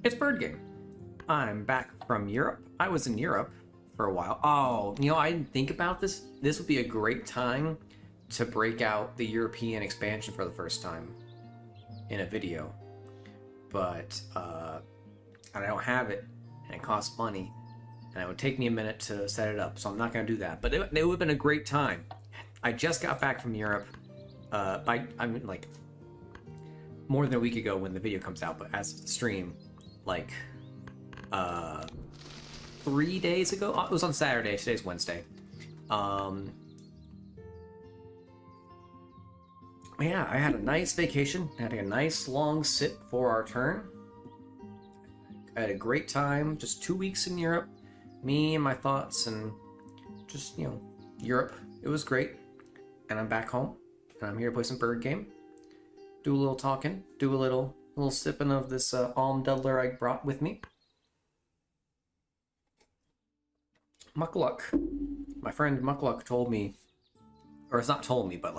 It's Bird Game. I'm back from Europe. I was in Europe for a while. Oh, I didn't think about this. This would be a great time to break out the European expansion for the first time in a video. But I don't have it, and it costs money, and it would take me a minute to set it up, so I'm not going to do that. But it would have been a great time. I just got back from Europe, like more than a week ago when the video comes out, but as of the stream, like 3 days ago. It was on Saturday. Today's Wednesday. Yeah, I had a nice vacation. I had a nice long sit for our turn. I had a great time. Just 2 weeks in Europe. Me and my thoughts and just, Europe. It was great. And I'm back home. And I'm here to play some Bird Game. Do a little talking. Do a little sipping of this Almdudler I brought with me. Muckluck. My friend Muckluck told me, or it's not told me, but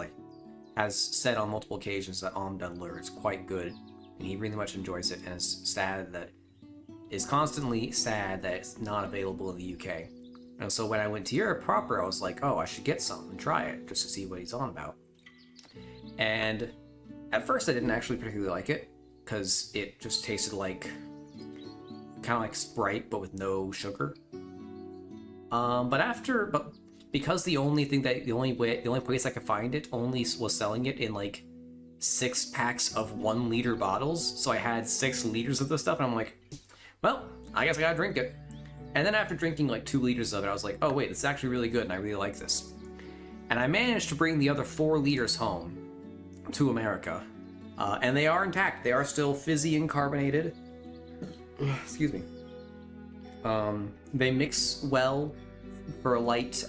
has said on multiple occasions that Almdudler is quite good, and he really much enjoys it, and is constantly sad that it's not available in the UK. And so when I went to Europe proper, I was like, oh, I should get some and try it just to see what he's on about. And at first I didn't actually particularly like it, because it just tasted kind of like Sprite, but with no sugar. But because the only place I could find it only was selling it in 6 packs of 1 liter bottles, so I had 6 liters of this stuff, and I'm like, well, I guess I gotta drink it. And then after drinking 2 liters of it, I was like, oh wait, it's actually really good, and I really like this. And I managed to bring the other 4 liters home to America, and they are intact. They are still fizzy and carbonated. Excuse me. They mix well for a light,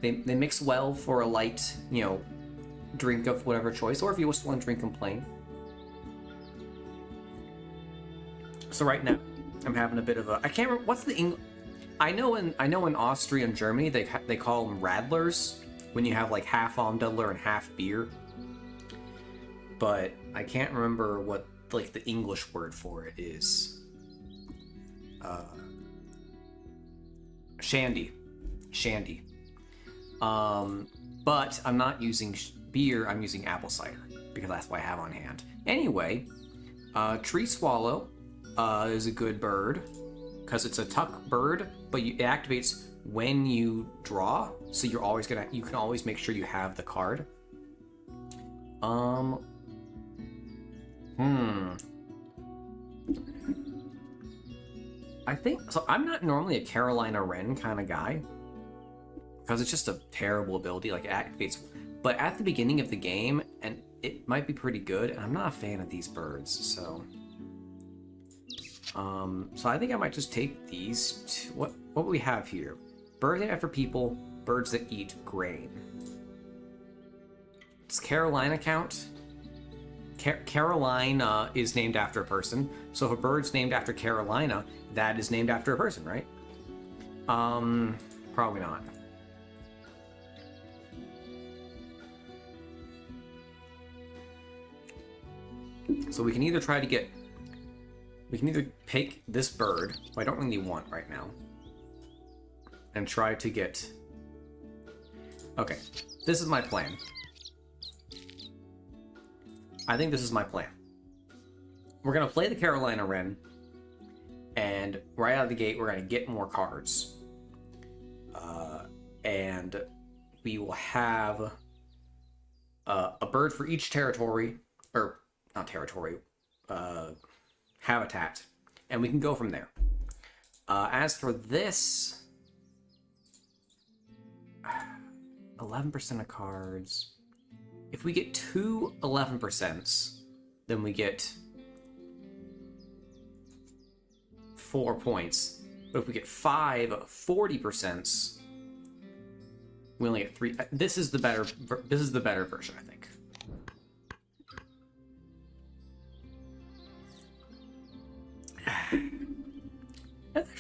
they mix well for a light, drink of whatever choice, or if you just want to drink them plain. So right now, I'm having a bit of I can't remember, what's the English? I know in Austria and Germany, they call them Radlers, when you have half Almdudler and half beer. But I can't remember what, the English word for it is. Shandy. But I'm not using beer, I'm using apple cider, because that's what I have on hand. Anyway, Tree Swallow is a good bird, because it's a tuck bird, but it activates when you draw, so you can always make sure you have the card. I think so. I'm not normally a Carolina Wren kind of guy, because it's just a terrible ability. It activates, but at the beginning of the game, and it might be pretty good. And I'm not a fan of these birds, so I think I might just take these two. What we have here? Birds named after people. Birds that eat grain. Does Carolina count? Caroline is named after a person, so if a bird's named after Carolina, that is named after a person, right? Probably not. So we can either pick this bird, who I don't really want right now, and try to get... Okay, this is my plan. I think this is my plan. We're going to play the Carolina Wren, and right out of the gate, we're going to get more cards. And we will have a bird for each territory, or not territory, habitat, and we can go from there. As for this, 11% of cards... If we get 2 11%, then we get 4 points. But if we get 5 40%, we only get 3. This is the better version, I think.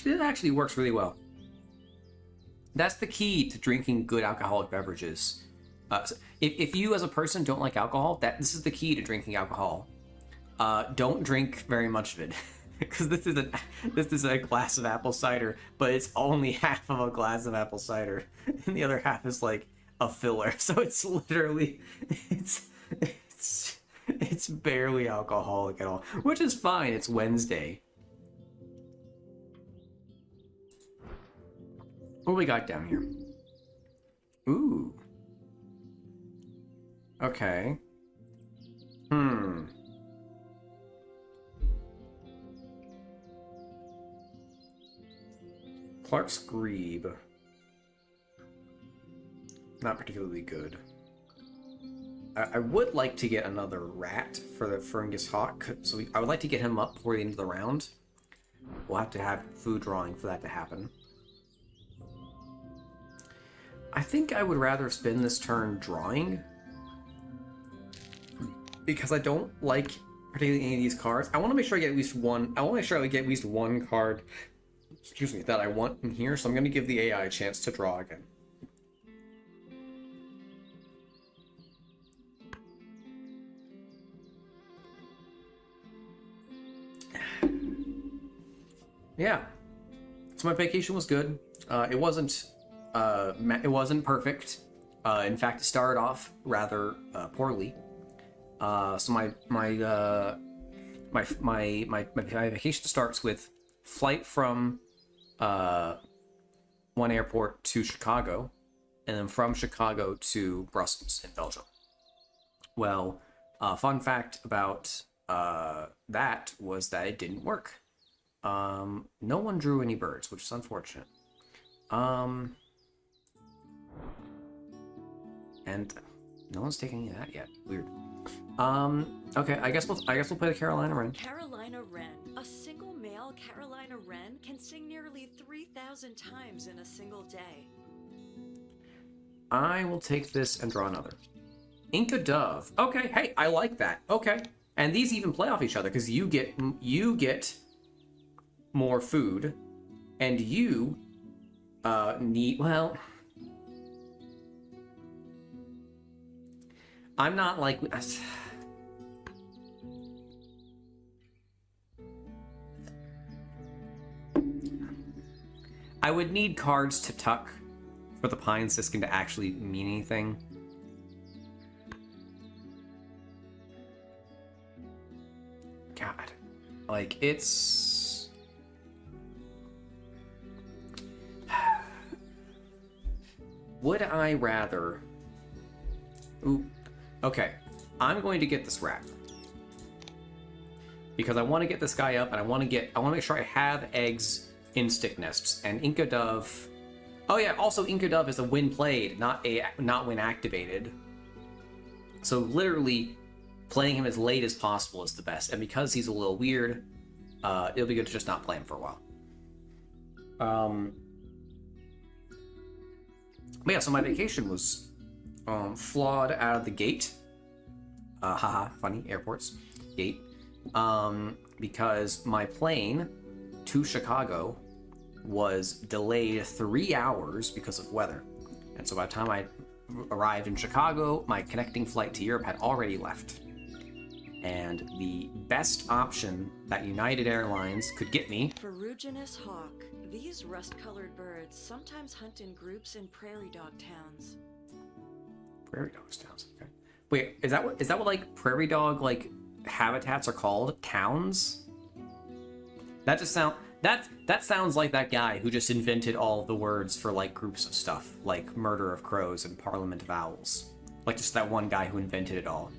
That actually works really well. That's the key to drinking good alcoholic beverages. So if you as a person don't like alcohol, this is the key to drinking alcohol. Don't drink very much of it. Because this is a glass of apple cider, but it's only half of a glass of apple cider, and the other half is like a filler. So it's literally it's barely alcoholic at all, which is fine. It's Wednesday. What do we got down here? Ooh. Okay. Clark's Grebe. Not particularly good. I would like to get another rat for the Fergus Hawk, so I would like to get him up before the end of the round. We'll have to have food drawing for that to happen. I think I would rather spend this turn drawing, because I don't like particularly any of these cards. I want to make sure I get at least one. I want to make sure I get at least one card, excuse me, that I want in here. So I'm going to give the AI a chance to draw again. Yeah, so my vacation was good. It wasn't perfect. In fact, it started off rather poorly. So my vacation starts with flight from one airport to Chicago, and then from Chicago to Brussels in Belgium. Well, fun fact about that was that it didn't work. No one drew any birds, which is unfortunate. And no one's taking any of that yet. Weird. Okay, I guess we'll play the Carolina Wren. Carolina Wren. A single male Carolina Wren can sing nearly 3,000 times in a single day. I will take this and draw another. Inca Dove. Okay, hey, I like that. Okay. And these even play off each other, because you get more food, and you need, well, I'm not like, I would need cards to tuck for the Pine Siskin to actually mean anything. God, like, it's... Would I rather... Ooh. Okay. I'm going to get this rat. Because I want to get this guy up, and I want to make sure I have eggs in stick nests. And Inca Dove... Oh yeah, also Inca Dove is a when played, not when activated. So literally, playing him as late as possible is the best. And because he's a little weird, it'll be good to just not play him for a while. But yeah, so my vacation was flawed out of the gate. Haha, funny, airports. Gate. Because my plane to Chicago was delayed 3 hours because of weather. And so by the time I arrived in Chicago, my connecting flight to Europe had already left. And the best option that United Airlines could get me... Ferruginous hawk. These rust-colored birds sometimes hunt in groups in prairie dog towns. Prairie dog towns, okay. Wait, is that what like prairie dog like habitats are called? Towns? That just that sounds like that guy who just invented all of the words for like groups of stuff, like murder of crows and parliament of owls. Like just that one guy who invented it all.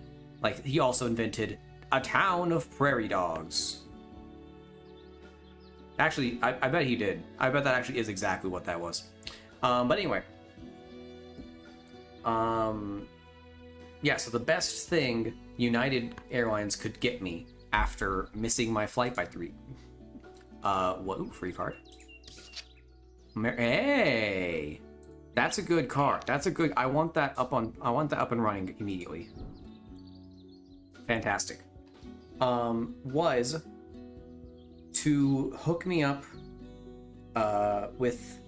Like he also invented a town of prairie dogs. Actually, I bet he did. I bet that actually is exactly what that was. But anyway. Yeah, so the best thing United Airlines could get me after missing my flight by 3... what? Ooh, free card. Hey! That's a good card. That's a good... I want that up and running immediately. Fantastic. Was to hook me up with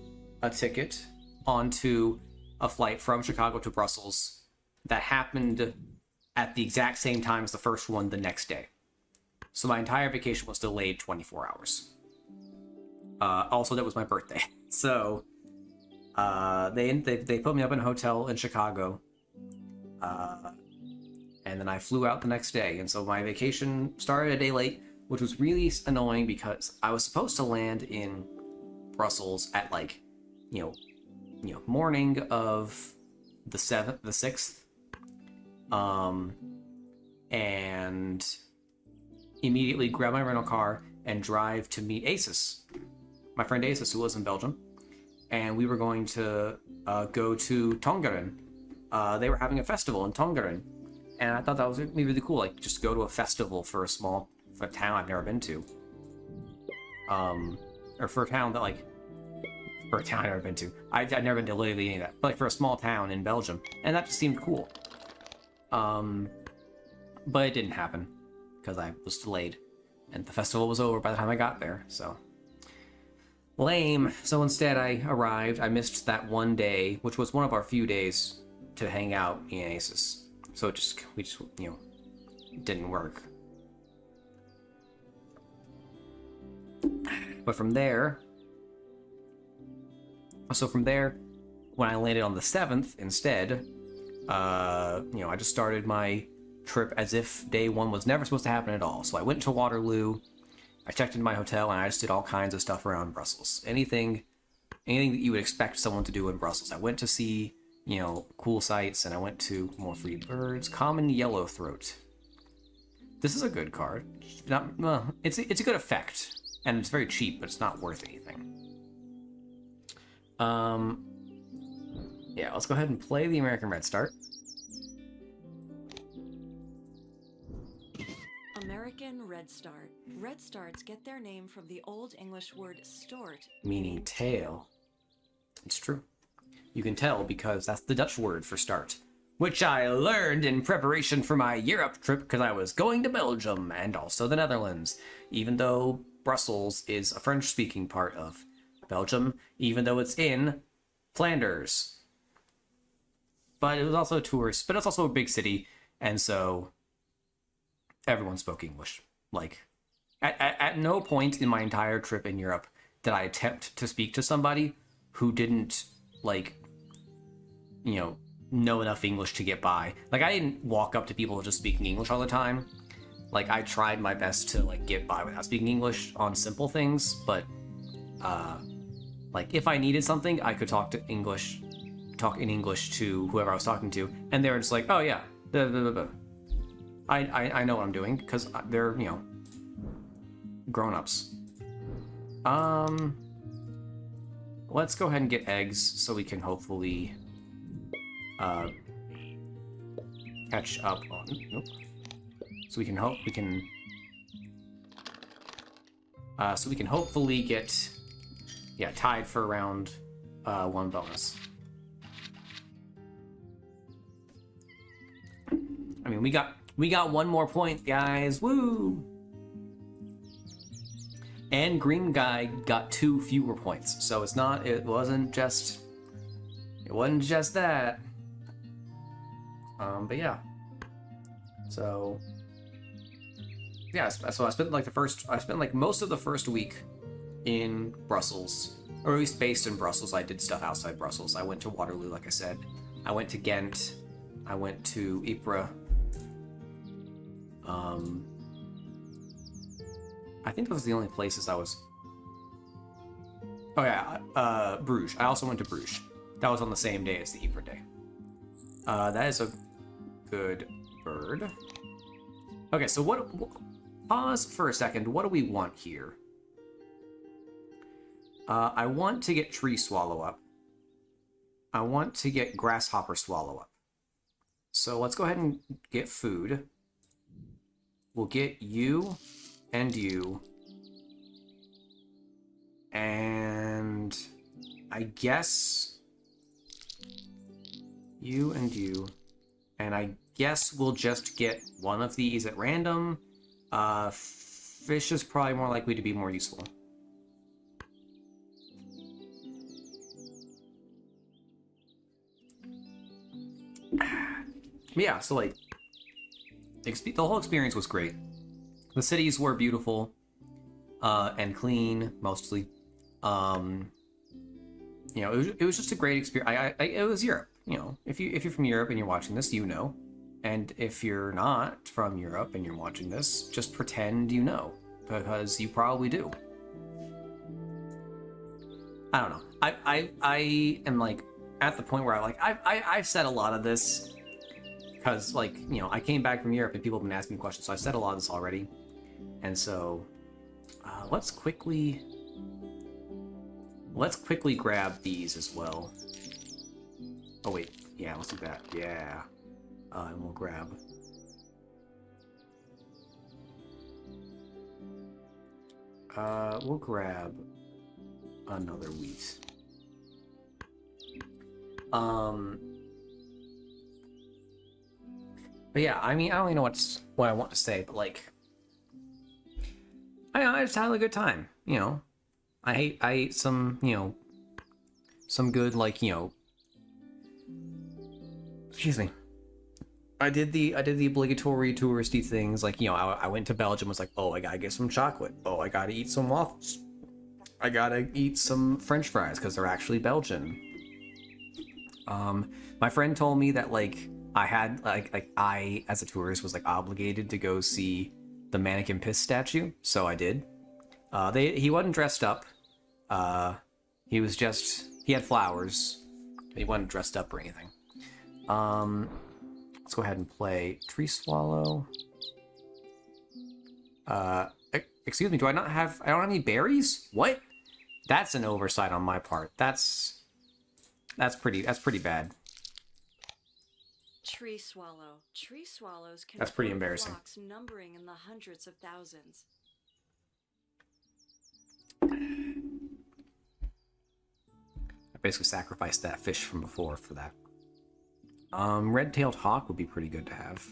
a ticket onto a flight from Chicago to Brussels that happened at the exact same time as the first one the next day. So my entire vacation was delayed 24 hours. Also, that was my birthday. So they put me up in a hotel in Chicago. And then I flew out the next day. And so my vacation started a day late, which was really annoying because I was supposed to land in Brussels at like, morning of the 6th. And immediately grab my rental car and drive to meet Asus, my friend Asus, who lives in Belgium. And we were going to go to Tongeren. They were having a festival in Tongeren. And I thought that was really, really cool, like, just go to a festival for a town I've never been to. Or for a town that, like, for a town I've never been to. I've never been to literally any of that. But, like, for a small town in Belgium. And that just seemed cool. But it didn't happen, because I was delayed. And the festival was over by the time I got there, so... Lame. So instead I arrived, I missed that one day, which was one of our few days to hang out in Asus. So we just, didn't work. But from there, when I landed on the 7th instead, I just started my trip as if day one was never supposed to happen at all. So I went to Waterloo, I checked into my hotel, and I just did all kinds of stuff around Brussels. Anything that you would expect someone to do in Brussels. I went to see, cool sights, and I went to more free birds. Common yellowthroat. This is a good card. It's a good effect, and it's very cheap, but it's not worth anything. Yeah, let's go ahead and play the American Redstart. American Redstart. Redstarts get their name from the Old English word stort, Meaning tail. It's true. You can tell because that's the Dutch word for start, which I learned in preparation for my Europe trip because I was going to Belgium and also the Netherlands, even though Brussels is a French-speaking part of Belgium, even though it's in Flanders. But it was also a tourist, but it's also a big city, and so everyone spoke English. Like, at no point in my entire trip in Europe did I attempt to speak to somebody who didn't, like, know enough English to get by. Like, I didn't walk up to people just speaking English all the time. Like, I tried my best to, like, get by without speaking English on simple things, but, like, if I needed something, I could talk in English to whoever I was talking to, and they were just like, oh yeah, blah, blah, blah, blah. I know what I'm doing, because they're, grown-ups. Let's go ahead and get eggs so we can hopefully catch up on... Nope. So we can hopefully get, tied for round 1 bonus. I mean, we got one more point, guys. Woo! And green guy got 2 fewer points. So it wasn't just that. But yeah. So yeah, so I spent like most of the first week in Brussels, or at least based in Brussels. I did stuff outside Brussels. I went to Waterloo, like I said. I went to Ghent. I went to Ypres. I think those are the only places I was... Oh yeah, Bruges. I also went to Bruges. That was on the same day as the Ypres day. That is a good bird. Okay, so pause for a second. What do we want here? I want to get tree swallow up. I want to get grasshopper swallow up. So let's go ahead and get food. We'll get you and you. And I guess you and you. And I guess we'll just get one of these at random. Fish is probably more likely to be more useful. Yeah, so like, the whole experience was great. The cities were beautiful and clean, mostly. You know, it was just a great experience. It was Europe. You know, if you're from Europe and you're watching this, you know. And if you're not from Europe and you're watching this, just pretend you know, because you probably do. I don't know. I am like at the point where I've said a lot of this because, like, you know, I came back from Europe and people have been asking me questions, so I've said a lot of this already. And so let's quickly grab these as well. Oh wait, yeah, let's do that. Yeah, and we'll grab. We'll grab another wheat. But yeah, I mean, I don't even know what I want to say, but like, I just had a good time, you know. I ate some, you know, some good, like, you know, excuse me. I did the obligatory touristy things, like, you know, I went to Belgium, was like, oh, I gotta get some chocolate. Oh, I gotta eat some waffles. I gotta eat some French fries because they're actually Belgian. My friend told me that, like, I had I as a tourist was like obligated to go see the mannequin piss statue, so I did. He wasn't dressed up. He had flowers. He wasn't dressed up or anything. Let's go ahead and play Tree Swallow. Excuse me, I don't have any berries? What? That's an oversight on my part. That's pretty bad. Tree swallow. Tree swallows can That's pretty form embarrassing. flocks numbering in the hundreds of thousands. I basically sacrificed that fish from before for that. Red-tailed hawk would be pretty good to have.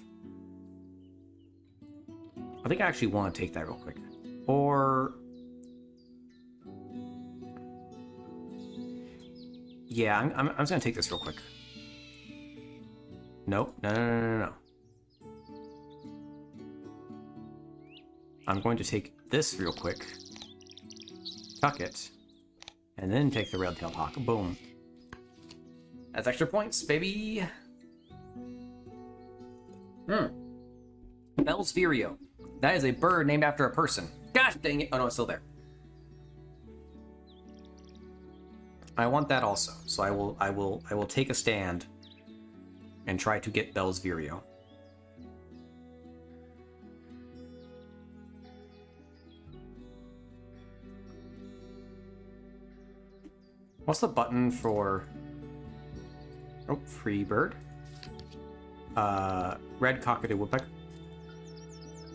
I think I actually want to take that real quick. Or... yeah, I'm just gonna take this real quick. Nope. No. I'm going to take this real quick. Tuck it. And then take the red-tailed hawk. Boom. That's extra points, baby! Bell's Vireo. That is a bird named after a person. Gosh dang it! Oh no, it's still there. I want that also, so I will take a stand and try to get Bell's Vireo. What's the button for... oh, free bird. Red cockadoo woodpecker.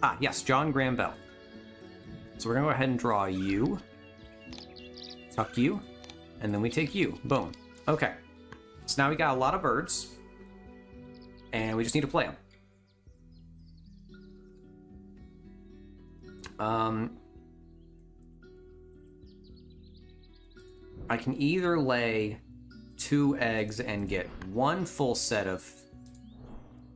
Ah, yes, John Graham Bell. So we're gonna go ahead and draw you. Tuck you. And then we take you. Boom. Okay. So now we got a lot of birds. And we just need to play them. I can either lay 2 eggs and get 1 full set of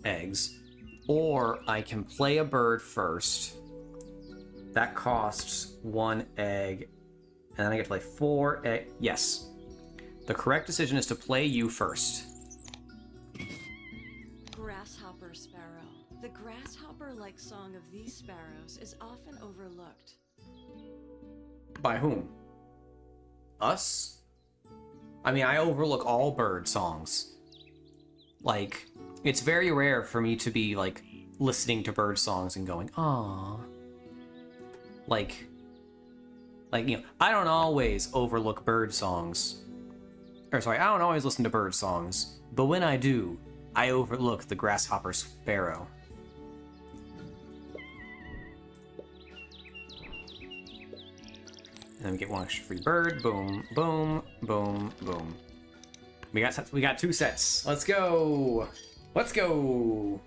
eggs, or I can play a bird first. That costs 1 egg, and then I get to play 4 eggs. Yes. The correct decision is to play you first. Grasshopper sparrow. The grasshopper-like song of these sparrows is often overlooked. By whom? Us? I mean, I overlook all bird songs. Like, it's very rare for me to be, like, listening to bird songs and going, "Aww." Like, you know, I don't always overlook bird songs. Or, sorry, I don't always listen to bird songs. But when I do, I overlook the grasshopper sparrow. And then we get 1 extra free bird. Boom, boom, boom, boom. We got 2 sets. Let's go. Let's go.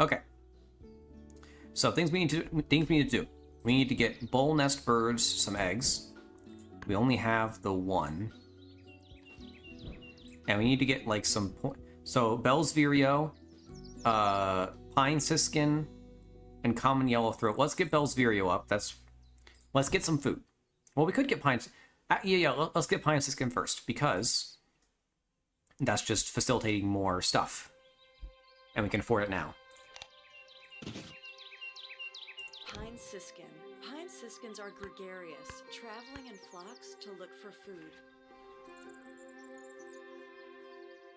Okay. So things we need to do. We need to get bull nest birds some eggs. We only have the 1. And we need to get like some So Bell's Vireo, Pine Siskin, and Common Yellow Throat. Let's get Bell's Vireo up. Let's get some food. Well, we could get Pine. Let's get Pine Siskin first because that's just facilitating more stuff, and we can afford it now. Pine siskin. Pine siskins are gregarious, traveling in flocks to look for food.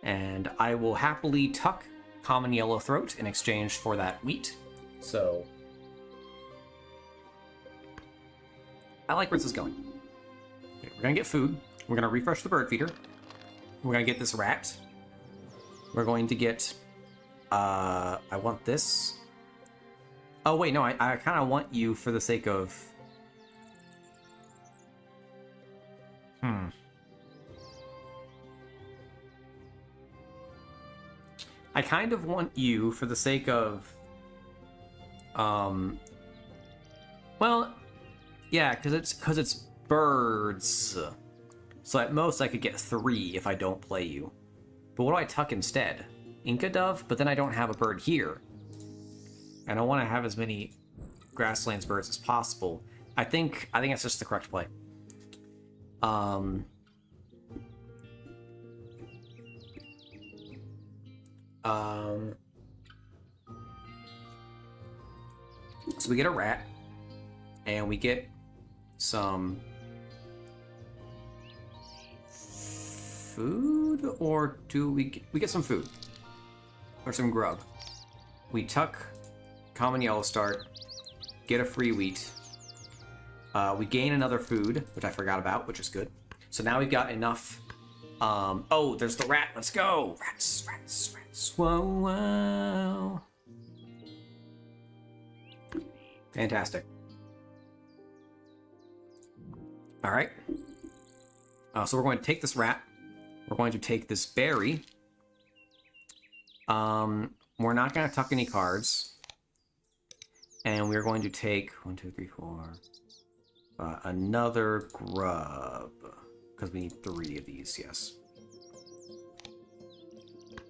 And I will happily tuck Common Yellow Throat in exchange for that wheat. So I like where this is going. Okay, we're gonna get food. We're gonna refresh the bird feeder. We're gonna get this rat. We're going to get I want this. Oh wait, no, I kind of want you for the sake of I kind of want you for the sake of well, yeah, because it's birds. So at most I could get 3 if I don't play you. But what do I tuck instead? Inca Dove? But then I don't have a bird here. And I want to have as many grasslands birds as possible. I think that's just the correct play. So we get a rat, and we get some food, or do we get some food or some grub? We tuck Common Yellow Start, get a free wheat. We gain another food, which I forgot about, which is good. So now we've got enough. Oh, there's the rat. Let's go. Rats. Whoa, whoa. Fantastic. All right. So we're going to take this rat. We're going to take this berry. We're not going to tuck any cards. And we're going to take 1, 2, 3, 4. Another grub. Because we need 3 of these, yes.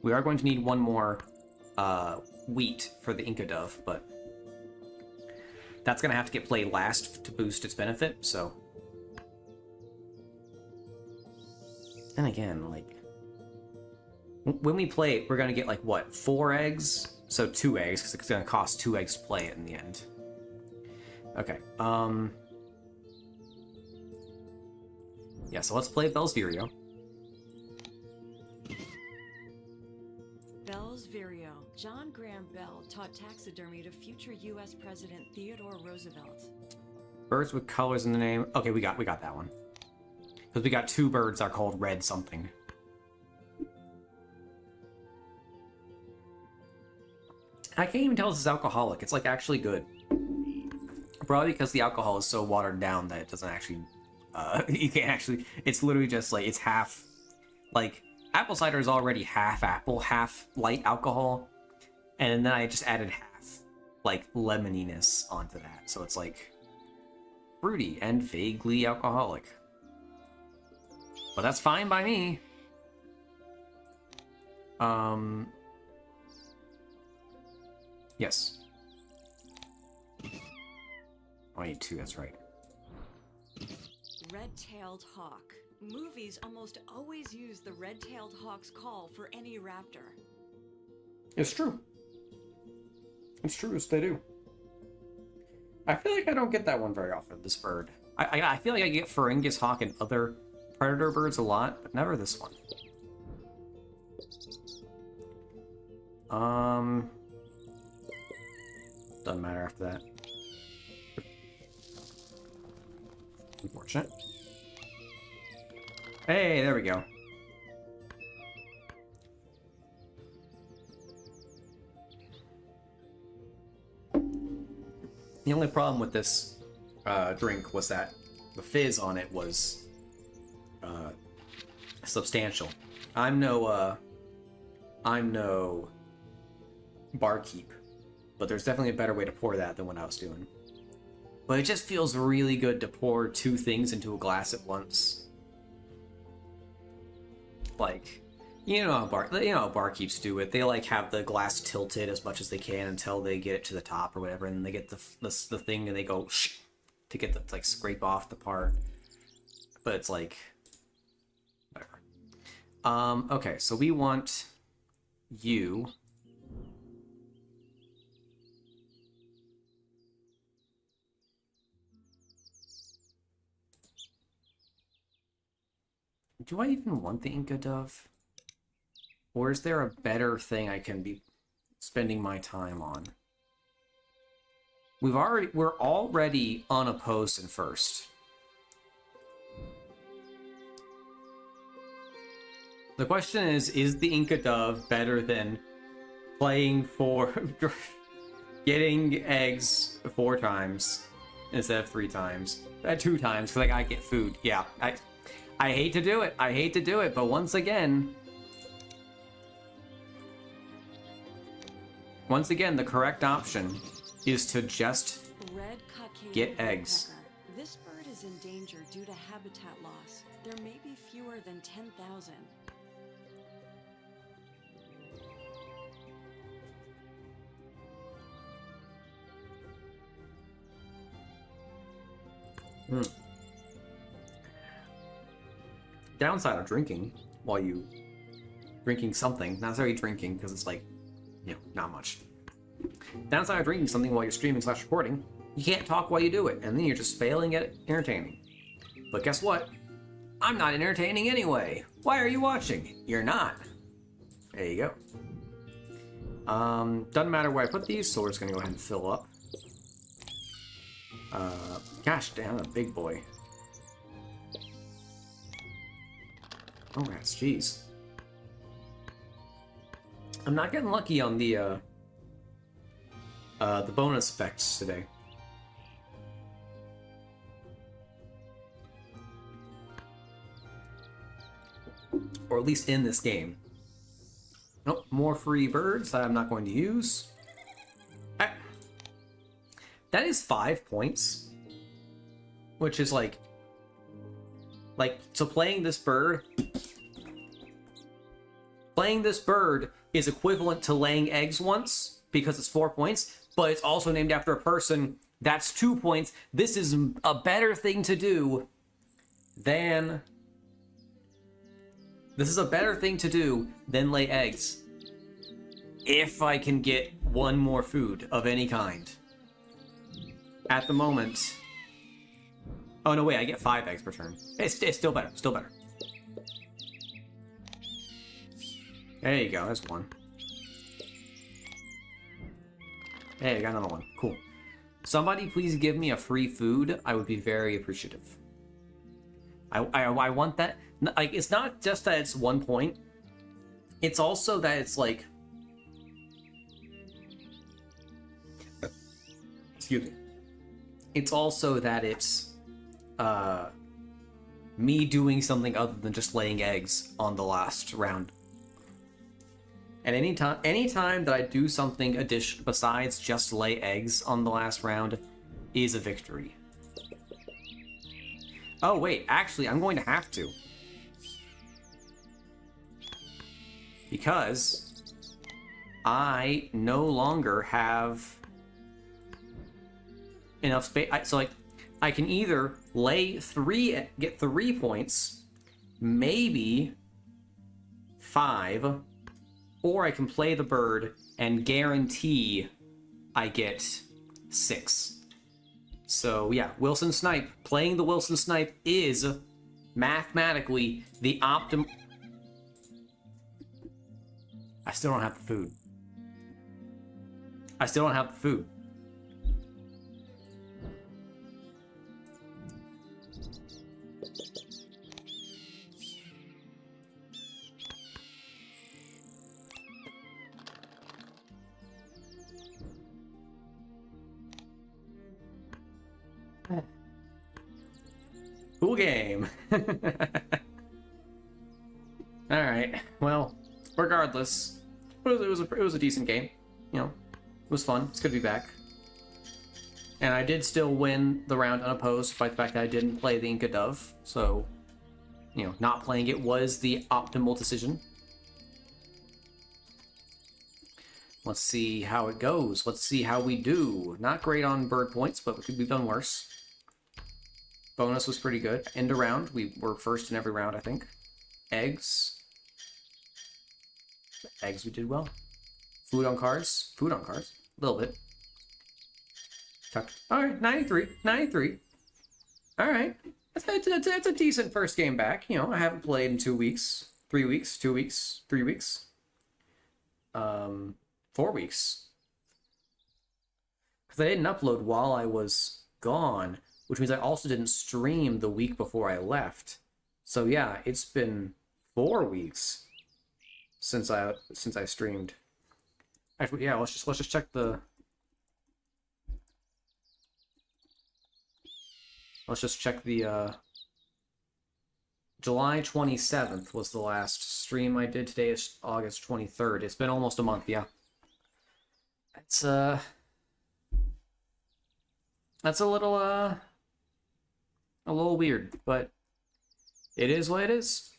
We are going to need 1 more wheat for the Inca Dove, but that's going to have to get played last to boost its benefit, so. And again, like, when we play it, we're going to get, like, what, 4 eggs? So 2 eggs, because it's going to cost 2 eggs to play it in the end. Okay, yeah, so let's play Bell's Vireo. Bell's Vireo. John Graham Bell taught taxidermy to future U.S. President Theodore Roosevelt. Birds with colors in the name. Okay, we got that one. Because we got 2 birds that are called red something. I can't even tell this is alcoholic. It's like actually good. Probably because the alcohol is so watered down that it doesn't actually. You can't actually. It's literally just like it's half. Like apple cider is already half apple, half light alcohol, and then I just added half like lemoniness onto that, so it's like fruity and vaguely alcoholic. But that's fine by me. Yes. Oh, I need 2, that's right. Red-tailed hawk. Movies almost always use the red-tailed hawk's call for any raptor. It's true. It's true, yes, they do. I feel like I don't get that one very often, this bird. I feel like I get Pharyngus hawk and other predator birds a lot, but never this one. Doesn't matter after that. Unfortunate. Hey, there we go. The only problem with this drink was that the fizz on it was substantial. I'm no barkeep, but there's definitely a better way to pour that than what I was doing. But it just feels really good to pour 2 things into a glass at once. Like, You know how barkeeps do it. They like have the glass tilted as much as they can until they get it to the top or whatever, and then they get the thing and they go shh to get the like scrape off the part. But it's like whatever. Okay, so we want you. Do I even want the Inca Dove? Or is there a better thing I can be spending my time on? We're already unopposed in first. The question is the Inca Dove better than playing for getting eggs 4 times instead of 3 times? 2 times, because I gotta get food. Yeah, I hate to do it. I hate to do it, but once again, the correct option is to just Red Caucasian get eggs. woodpecker. This bird is in danger due to habitat loss. There may be fewer than 10,000. Downside of drinking while you drinking something, not necessarily drinking because it's like, you know, not much. Downside of drinking something while you're streaming / recording, you can't talk while you do it, and then you're just failing at entertaining. But guess what? I'm not entertaining anyway. Why are you watching? You're not. There you go. Doesn't matter where I put these, so we're just gonna go ahead and fill up. Gosh damn, a big boy. Oh, rats, jeez. I'm not getting lucky on the bonus effects today. Or at least in this game. Nope, more free birds that I'm not going to use. Ah. That is 5 points. Which is like, so playing this bird is equivalent to laying eggs once, because it's 4 points, but it's also named after a person. That's 2 points. This is a better thing to do than... This is a better thing to do than lay eggs. If I can get 1 more food of any kind. At the moment... Oh, no, wait, I get 5 eggs per turn. It's still better, still better. There you go, that's 1. Hey, I got another one. Cool. Somebody please give me a free food. I would be very appreciative. I want that. Like, it's not just that it's 1 point. It's also that it's like... Excuse me. It's also that it's... me doing something other than just laying eggs on the last round. And anytime that I do something besides just lay eggs on the last round is a victory. Oh wait, actually I'm going to have to. Because I no longer have enough space. So like, I can either get 3 points, maybe 5, or I can play the bird and guarantee I get 6. So yeah, Wilson Snipe. Playing the Wilson Snipe is mathematically the optimal... I still don't have the food. I still don't have the food. Cool game. Alright, well, regardless, it was a decent game. You know, it was fun. It's good to be back. And I did still win the round unopposed by the fact that I didn't play the Inca Dove, so, you know, not playing it was the optimal decision. Let's see how it goes. Let's see how we do. Not great on bird points, but we've done worse. Bonus was pretty good. End of round, we were first in every round, I think. Eggs. Eggs, we did well. Food on cards. Food on cards. A little bit. Alright, 93. 93. Alright. That's a decent first game back. You know, I haven't played in 2 weeks. 3 weeks. 2 weeks. 3 weeks. 4 weeks. Because I didn't upload while I was gone, which means I also didn't stream the week before I left. So yeah, it's been 4 weeks since I streamed. Actually, yeah, let's just check the. Let's just check the. July 27th was the last stream I did. Today is August 23rd. It's been almost a month, yeah. It's that's a little weird, but it is what it is.